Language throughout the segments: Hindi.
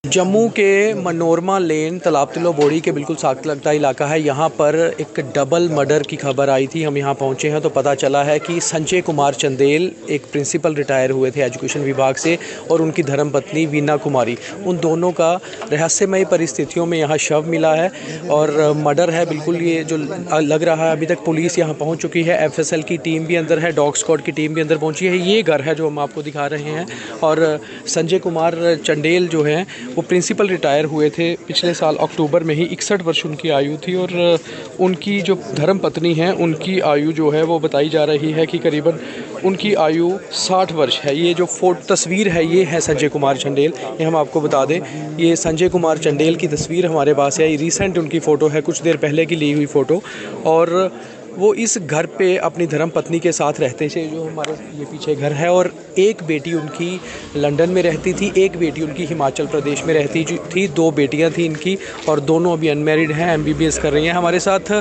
जम्मू के मनोरमा लेन तालाब तिलो बोड़ी के बिल्कुल साथ लगता इलाका है। यहाँ पर एक डबल मर्डर की खबर आई थी। हम यहाँ पहुँचे हैं तो पता चला है कि संजय कुमार चंदेल एक प्रिंसिपल रिटायर हुए थे एजुकेशन विभाग से, और उनकी धर्मपत्नी वीना कुमारी, उन दोनों का रहस्यमय परिस्थितियों में यहाँ शव मिला है और मर्डर है बिल्कुल। ये जो लग रहा है, अभी तक पुलिस यहाँ पहुँच चुकी है, FSL की टीम भी अंदर है, डॉग स्क्वाड की टीम भी अंदर पहुँची है। ये घर है जो हम आपको दिखा रहे हैं। और संजय कुमार चंदेल जो हैं वो प्रिंसिपल रिटायर हुए थे पिछले साल अक्टूबर में ही। 61 वर्ष उनकी आयु थी और उनकी जो धर्म पत्नी हैं उनकी आयु जो है वो बताई जा रही है कि करीबन उनकी आयु 60 वर्ष है। ये जो तस्वीर है ये है संजय कुमार चंदेल। ये हम आपको बता दें, ये संजय कुमार चंदेल की तस्वीर हमारे पास है। ये रिसेंट उनकी फ़ोटो है, कुछ देर पहले की ली हुई फ़ोटो। और वो इस घर पे अपनी धर्म पत्नी के साथ रहते थे, जो हमारे ये पीछे घर है। और एक बेटी उनकी लंदन में रहती थी, एक बेटी उनकी हिमाचल प्रदेश में रहती थी। 2 बेटियां थी इनकी और दोनों अभी अनमैरिड हैं, MBBS कर रही हैं। हमारे साथ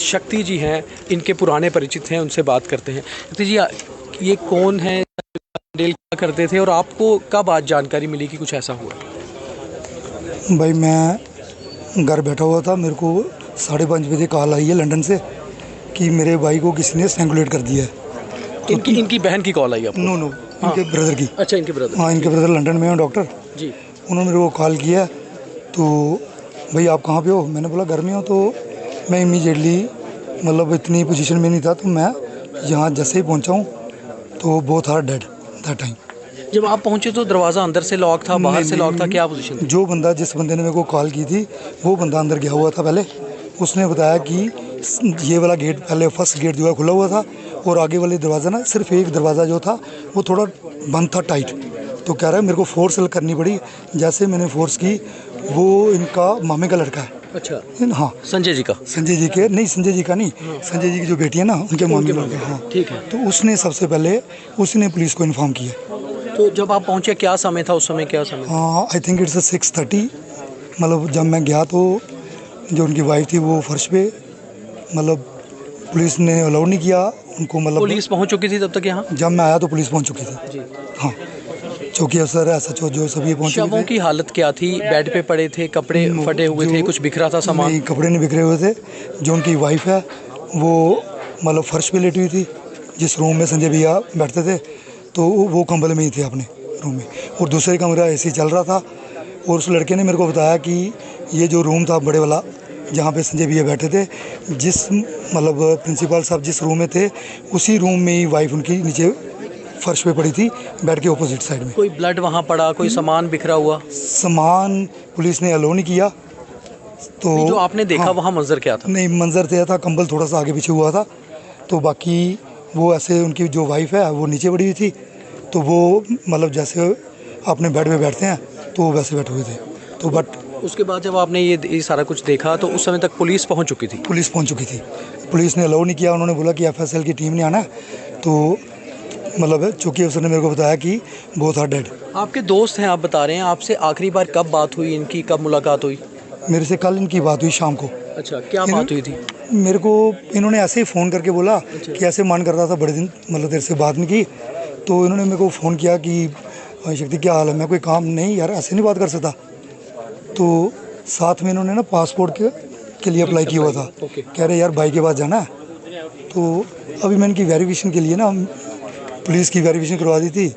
शक्ति जी हैं, इनके पुराने परिचित हैं, उनसे बात करते हैं। शक्ति जी, ये कौन है, क्या करते थे और आपको कब आज जानकारी मिली कि कुछ ऐसा हुआ? भाई मैं घर बैठा हुआ था, मेरे को 5:30 बजे कॉल आई है लंदन से कि मेरे भाई को किसी ने स्ट्रैंगुलेट कर दिया है। इनकी बहन की कॉल आई आपको? नो इनके ब्रदर की। अच्छा, इनके ब्रदर। हाँ, इनके ब्रदर लंदन में हैं डॉक्टर जी। उन्होंने मेरे को कॉल किया तो भाई आप कहाँ पे हो? मैंने बोला घर में हो। तो मैं इमीडिएटली मतलब इतनी पोजीशन में नहीं था, तो मैं यहाँ जैसे ही पहुँचा हूँ तो both are dead that time. जब आप पहुंचे तो दरवाज़ा अंदर से लॉक था, बाहर से लॉक था, क्या पोजीशन थी? जिस बंदे ने मेरे को कॉल की थी वो बंदा अंदर गया हुआ था पहले। उसने बताया कि ये वाला गेट, पहले फर्स्ट गेट जो है खुला हुआ था और आगे वाले दरवाज़ा ना, सिर्फ एक दरवाज़ा जो था वो थोड़ा बंद था, टाइट। तो कह रहा है मेरे को फोर्स करनी पड़ी। जैसे मैंने फोर्स की, वो इनका मामे का लड़का है। अच्छा। हाँ, संजय जी का? संजय जी के नहीं, संजय जी का नहीं, संजय जी की जो बेटी है ना, उनके मामे का लड़का। हाँ ठीक है। तो उसने सबसे पहले उसने पुलिस को इन्फॉर्म किया। तो जब आप पहुंचे क्या समय था उस समय, क्या समय? हाँ, आई थिंक इट्स 6:30। मतलब जब मैं गया तो जो उनकी वाइफ थी वो फर्श पे, मतलब पुलिस ने अलाउ नहीं किया उनको। मतलब पुलिस पहुंच चुकी थी तब तक यहाँ? जब मैं आया तो पुलिस पहुंच चुकी थी जी। हाँ, चौकी अफसर, SHO जो सभी पहुंच चुके थे। शवों की हालत क्या थी? बेड पे पड़े थे, कपड़े फटे हुए थे, कुछ बिखरा था सामान? नहीं, कपड़े नहीं बिखरे हुए थे। जो उनकी वाइफ है वो मतलब फर्श पे लेटी हुई थी। जिस रूम में संजय भैया बैठते थे तो वो कंबल में ही थे अपने रूम में, और दूसरे कमरा AC चल रहा था। और उस लड़के ने मेरे को बताया कि ये जो रूम था बड़े वाला जहाँ पे संजय भैया बैठे थे, जिस मतलब प्रिंसिपल साहब जिस रूम में थे, उसी रूम में ही वाइफ उनकी नीचे फर्श पे पड़ी थी, बेड के ऑपोजिट साइड में। कोई ब्लड वहाँ पड़ा, कोई सामान बिखरा हुआ? सामान पुलिस ने अलाउ नहीं किया। तो जो आपने देखा, हाँ, वहाँ मंजर क्या था? नहीं, मंजर तो था, कंबल थोड़ा सा आगे पीछे हुआ था। तो बाकी वो ऐसे, उनकी जो वाइफ है वो नीचे पड़ी हुई थी, तो वो मतलब जैसे अपने बेड पे बैठते हैं तो वो वैसे बैठे हुए थे। तो बट उसके बाद जब आपने ये सारा कुछ देखा तो उस समय तक पुलिस पहुंच चुकी थी? पुलिस पहुंच चुकी थी। पुलिस ने अलाउ नहीं किया, उन्होंने बोला कि FSL की टीम ने आना है। तो मतलब चौकी अफसर ने मेरे को बताया कि बोथ आर डेड। आपके दोस्त हैं आप बता रहे हैं, आपसे आखिरी बार कब बात हुई इनकी, कब मुलाकात हुई? मेरे से कल इनकी बात हुई शाम को। अच्छा, क्या बात हुई थी? मेरे को इन्होंने ऐसे ही फ़ोन करके बोला कि ऐसे मन कर रहा था, बड़े दिन मतलब देर से बात नहीं की। तो इन्होंने मेरे को फ़ोन किया कि शक्ति क्या हाल है? मैं कोई काम नहीं यार, ऐसे नहीं बात कर सकता। तो साथ में इन्होंने ना पासपोर्ट के लिए अप्लाई किया हुआ था। कह रहे यार भाई के पास जाना है। तो अभी मैं इनकी वेरिफिकेशन के लिए ना पुलिस की वेरिफिकेशन करवा दी थी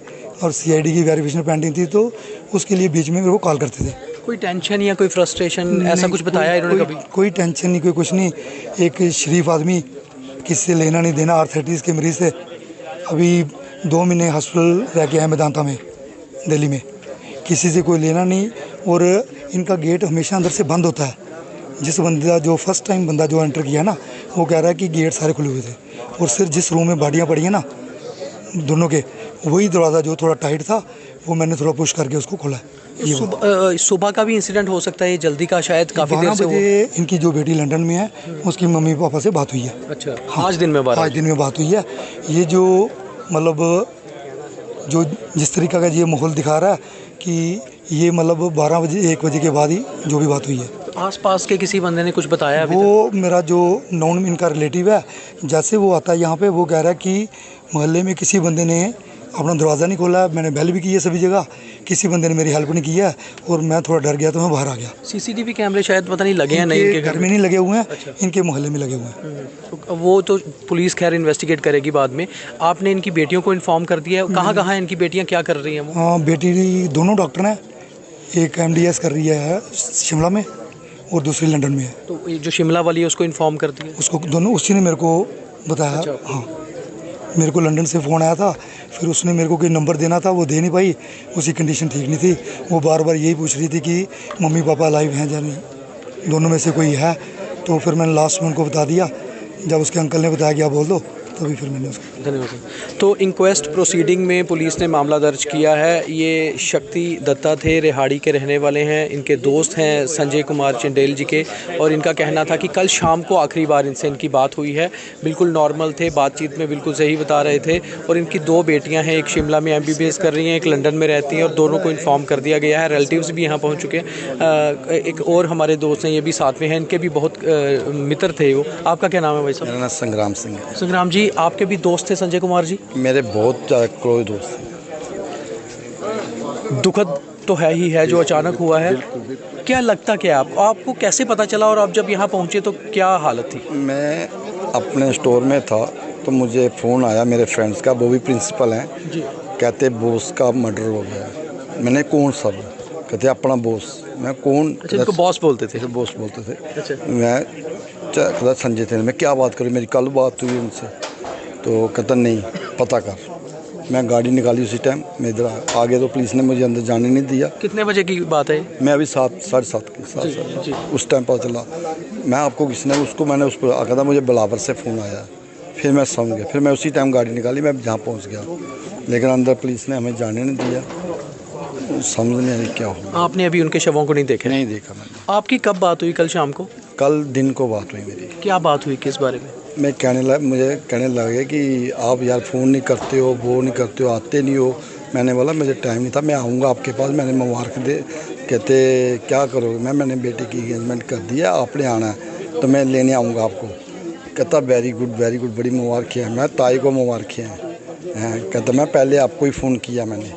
और CID की वेरिफिकेशन पेंडिंग थी, तो उसके लिए बीच में मेरे को कॉल करते थे। कोई टेंशन या कोई फ्रस्ट्रेशन ऐसा कुछ बताया इन्होंने कभी? कोई टेंशन नहीं, कोई कुछ नहीं। एक शरीफ आदमी, किसी से लेना नहीं देना, आर्थराइटिस के मरीज़ से अभी 2 महीने हॉस्पिटल रह के आए मेदांता में, दिल्ली में। किसी से कोई लेना नहीं। और इनका गेट हमेशा अंदर से बंद होता है। जिस बंदा जो फर्स्ट टाइम बंदा जो एंटर किया ना, वो कह रहा है कि गेट सारे खुले हुए थे, और सिर्फ जिस रूम में बॉडियाँ पड़ी हैं ना दोनों के, वही दरवाज़ा जो थोड़ा टाइट था वो मैंने थोड़ा पुश करके उसको खोला। सुबह का भी इंसिडेंट हो सकता है, ये जल्दी का शायद काफ़ी देर से 12 बजे इनकी जो बेटी लंदन में है उसकी मम्मी पापा से बात हुई है। अच्छा, हाँ, आज दिन में बात हुई है। ये जो मतलब जो जिस तरीका का ये माहौल दिखा रहा है कि ये मतलब 12 बजे 1 बजे के बाद ही जो भी बात हुई है। तो आसपास के किसी बंदे ने कुछ बताया? वो मेरा जो नॉन इनका रिलेटिव है, जैसे वो आता है यहाँ पे, वो कह रहा है कि मोहल्ले में किसी बंदे ने अपना दरवाज़ा नहीं खोला। मैंने बेल भी की है सभी जगह, किसी बंदे ने मेरी हेल्प नहीं की है और मैं थोड़ा डर गया तो मैं बाहर आ गया। सीसीटीवी कैमरे शायद पता नहीं लगे हैं नहीं इनके इनके घर में नहीं लगे हुए हैं, इनके मोहल्ले में लगे हुए हैं। तो वो तो पुलिस खैर इन्वेस्टिगेट करेगी बाद में। आपने इनकी बेटियों को इन्फॉर्म कर दिया है? कहाँ कहाँ हैं इनकी बेटियाँ, क्या कर रही हैं वो? हाँ, बेटी दोनों डॉक्टर हैं, एक MDS कर रही है शिमला में और दूसरी लंदन में है। तो ये जो शिमला वाली है उसको इन्फॉर्म कर दिया? उसको दोनों उसी ने मेरे को बताया। अच्छा। हाँ, मेरे को लंदन से फ़ोन आया था, फिर उसने मेरे को कोई नंबर देना था, वो दे नहीं पाई, उसकी कंडीशन ठीक नहीं थी। वो बार बार यही पूछ रही थी कि मम्मी पापा लाइव हैं या नहीं, दोनों में से कोई है। तो फिर मैंने लास्ट में उनको बता दिया, जब उसके अंकल ने बताया कि आप बोल दो, तभी फिर मैंने उसको। धन्यवाद सर। तो इंक्वेस्ट प्रोसीडिंग में पुलिस ने मामला दर्ज किया है। ये शक्ति दत्ता थे, रिहाड़ी के रहने वाले हैं, इनके दोस्त हैं संजय कुमार चंदेल जी के, और इनका कहना था कि कल शाम को आखिरी बार इनसे इनकी बात हुई है। बिल्कुल नॉर्मल थे, बातचीत में बिल्कुल सही बता रहे थे। और इनकी 2 बेटियां हैं, एक शिमला में MBBS कर रही हैं, एक लंदन में रहती हैं, और दोनों को इन्फॉर्म कर दिया गया है। रिलेटिव्स भी यहाँ पहुँच चुके हैं। एक और हमारे दोस्त हैं, ये भी साथ में हैं, इनके भी बहुत मित्र थे वो। आपका क्या नाम है भाई साहब? मेरा नाम संग्राम सिंह है। संग्राम जी, आपके भी दोस्त थे संजय कुमार जी? मेरे बहुत ज़्यादा क्लोज दोस्त हैं। दुखद तो है ही है जो अचानक हुआ है। क्या लगता क्या आपको कैसे पता चला, और आप जब यहाँ पहुँचे तो क्या हालत थी? मैं अपने स्टोर में था तो मुझे फ़ोन आया मेरे फ्रेंड्स का, वो भी प्रिंसिपल हैं जी। कहते बॉस का मर्डर हो गया। मैंने कौन सा? कहते अपना बॉस। मैं कौन? अच्छा, इनको बॉस बोलते थे? बॉस बोलते थे। अच्छा। मैं कहता संजय थे। मैं क्या बात करूँ, मेरी कल बात हुई उनसे। तो कहता नहीं, पता कर। मैं गाड़ी निकाली उसी टाइम, मैं इधर आ गया तो पुलिस ने मुझे अंदर जाने नहीं दिया। कितने बजे की बात है? मैं अभी 7:30 की 7 जी। उस टाइम पता चला। मैं आपको किसने उसको मैंने उस पर कहता मुझे बिलावर से फ़ोन आया, फिर मैं समझ गया, फिर मैं उसी टाइम गाड़ी निकाली, मैं जहाँ पहुँच गया, लेकिन अंदर पुलिस ने हमें जाने नहीं दिया। समझ नहीं आया क्या हुआ। आपने अभी उनके शवों को नहीं देखा? नहीं देखा मैंने। आपकी कब बात हुई? कल शाम को? कल दिन को बात हुई मेरी। क्या बात हुई, किस बारे में? मुझे कहने लगे कि आप यार फ़ोन नहीं करते हो, वो नहीं करते हो, आते नहीं हो। मैंने बोला मुझे टाइम नहीं था, मैं आऊँगा आपके पास। मैंने मुबारक दे। कहते क्या करोगे? मैंने बेटे की इंगेजमेंट कर दिया, आपने आना है तो मैं लेने आऊँगा आपको। कहता वेरी गुड, बड़ी मुबारक है। मैं ताई को मुबारक हैं। कहता मैं पहले आपको ही फ़ोन किया मैंने।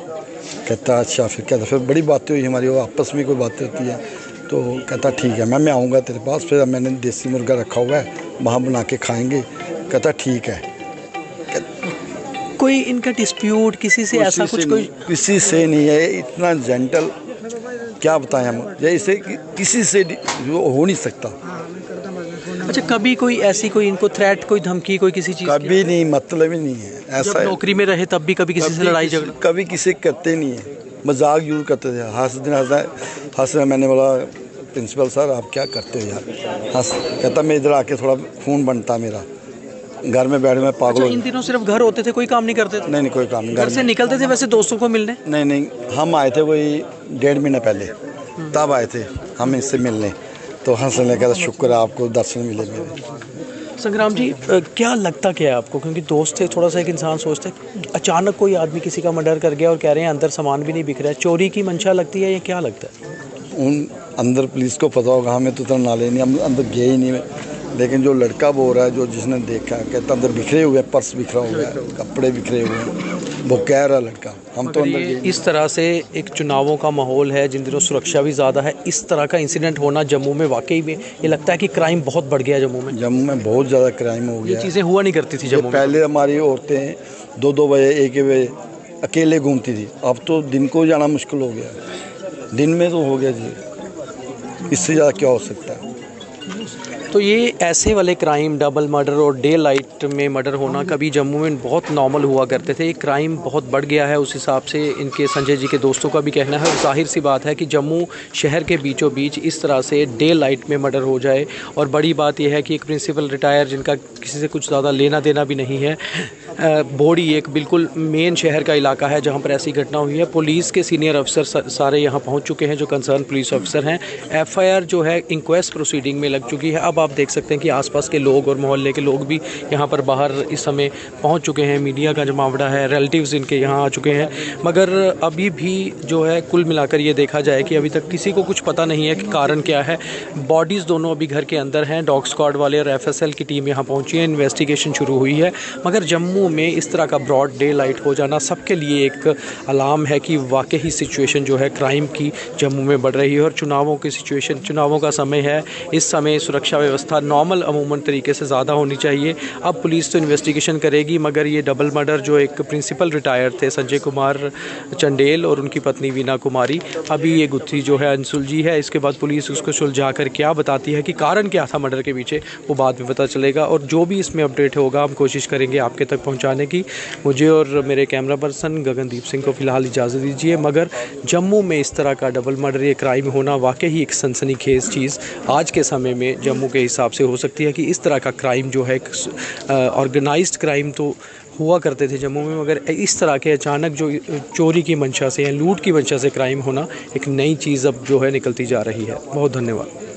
कहता अच्छा। फिर बड़ी बातें हुई हमारी, वो आपस में कोई बातें होती है। तो कहता ठीक है, मैं आऊँगा तेरे पास। फिर मैंने देसी मुर्गा रखा हुआ है, वहाँ बना के खाएंगे। कहता ठीक है। कोई इनका डिस्प्यूट किसी से ऐसा कुछ? कोई किसी से नहीं है, इतना जेंटल, क्या बताएं हम, जैसे किसी से हो नहीं सकता। अच्छा, कभी कोई ऐसी कोई इनको थ्रेट, कोई धमकी, कोई किसी चीज़? कभी नहीं, मतलब ही नहीं है ऐसा। जब नौकरी में रहे तब भी कभी किसी से लड़ाई झगड़ा? कभी किसी करते नहीं है, मजाक जरूर करते थे। हंस रहे। मैंने बोला प्रिंसिपल सर आप क्या करते हो यार? हंस। कहता मैं इधर आके थोड़ा खून बनता मेरा, घर में बैठ मैं पागल हो। इन दिनों सिर्फ घर होते थे, कोई काम नहीं करते थे? नहीं, कोई काम नहीं। घर से निकलते थे वैसे दोस्तों को मिलने? नहीं, हम आए थे कोई 1.5 महीना पहले, तब आए थे हम इससे मिलने। तो हंसने लगा, शुक्र है आपको दर्शन मिले मेरे। संग्राम जी, क्या लगता क्या है आपको, क्योंकि दोस्त थे, थोड़ा सा एक इंसान सोचता है अचानक कोई आदमी किसी का मर्डर कर गया और कह रहे हैं अंदर सामान भी नहीं बिक रहा है, चोरी की मंशा लगती है या क्या लगता है? उन अंदर पुलिस को पता होगा, हमें तो इतना नाले नहीं, हम अंदर गए ही नहीं। लेकिन जो लड़का बोल रहा है, जो जिसने देखा है, कहता अंदर बिखरे हुए, पर्स बिखरा हुआ है, कपड़े बिखरे हुए हैं, वो कह रहा लड़का। हम तो अंदर गए। इस तरह से एक चुनावों का माहौल है, जिन दिनों सुरक्षा भी ज़्यादा है, इस तरह का इंसिडेंट होना जम्मू में वाकई में ये लगता है कि क्राइम बहुत बढ़ गया जम्मू में। जम्मू में बहुत ज़्यादा क्राइम हो गया। ये चीज़ें हुआ नहीं करती थी जम्मू में। पहले हमारी औरतें 2-2 बजे 1 बजे अकेले घूमती थी, अब तो दिन को जाना मुश्किल हो गया। दिन में तो हो गया जी, इससे ज़्यादा क्या हो सकता है? तो ये ऐसे वाले क्राइम, डबल मर्डर और डे लाइट में मर्डर होना कभी जम्मू में बहुत नॉर्मल हुआ करते थे। ये क्राइम बहुत बढ़ गया है, उस हिसाब से इनके संजय जी के दोस्तों का भी कहना है। और जाहिर सी बात है कि जम्मू शहर के बीचों बीच इस तरह से डे लाइट में मर्डर हो जाए। और बड़ी बात यह है कि एक प्रिंसिपल रिटायर, जिनका किसी से कुछ ज़्यादा लेना देना भी नहीं है, बोड़ी एक बिल्कुल मेन शहर का इलाका है जहाँ पर ऐसी घटना हुई है। पुलिस के सीनियर अफसर सारे यहाँ पहुँच चुके हैं, जो कंसर्न पुलिस ऑफिसर हैं। FIR जो है इंक्वेस्ट प्रोसीडिंग में लग चुकी है। अब आप देख सकते हैं कि आसपास के लोग और मोहल्ले के लोग भी यहाँ पर बाहर इस समय पहुँच चुके हैं। मीडिया का जमावड़ा है, रिलेटिव्स इनके यहाँ आ चुके हैं। मगर अभी भी जो है कुल मिलाकर ये देखा जाए कि अभी तक किसी को कुछ पता नहीं है कि कारण क्या है। बॉडीज़ दोनों अभी घर के अंदर हैं। डॉग स्क्वाड वाले और FSL की टीम यहाँ पहुँची है, इन्वेस्टिगेशन शुरू हुई है। मगर जम्मू जम्मू में इस तरह का ब्रॉड डे लाइट हो जाना सबके लिए एक अलार्म है कि वाकई ही सिचुएशन जो है क्राइम की जम्मू में बढ़ रही है। और चुनावों की सिचुएशन, चुनावों का समय है, इस समय सुरक्षा व्यवस्था नॉर्मल अमूमन तरीके से ज़्यादा होनी चाहिए। अब पुलिस तो इन्वेस्टिगेशन करेगी, मगर ये डबल मर्डर जो एक प्रिंसिपल रिटायर थे संजय कुमार चंडेल और उनकी पत्नी वीना कुमारी, अभी ये गुत्थी जो है अनसुलझी है। इसके बाद पुलिस उसको सुलझा कर क्या बताती है कि कारण क्या था मर्डर के पीछे, वो बाद में पता चलेगा। और जो भी इसमें अपडेट होगा हम कोशिश करेंगे आपके तक पहुंचाने की। मुझे और मेरे कैमरा पर्सन गगनदीप सिंह को फ़िलहाल इजाज़त दीजिए। मगर जम्मू में इस तरह का डबल मर्डर, ये क्राइम होना वाकई ही एक सनसनीखेज़ चीज़ आज के समय में जम्मू के हिसाब से हो सकती है कि इस तरह का क्राइम जो है ऑर्गेनाइज्ड क्राइम तो हुआ करते थे जम्मू में, मगर इस तरह के अचानक जो चोरी की मंशा से या लूट की मंशा से क्राइम होना एक नई चीज़ अब जो है निकलती जा रही है। बहुत धन्यवाद।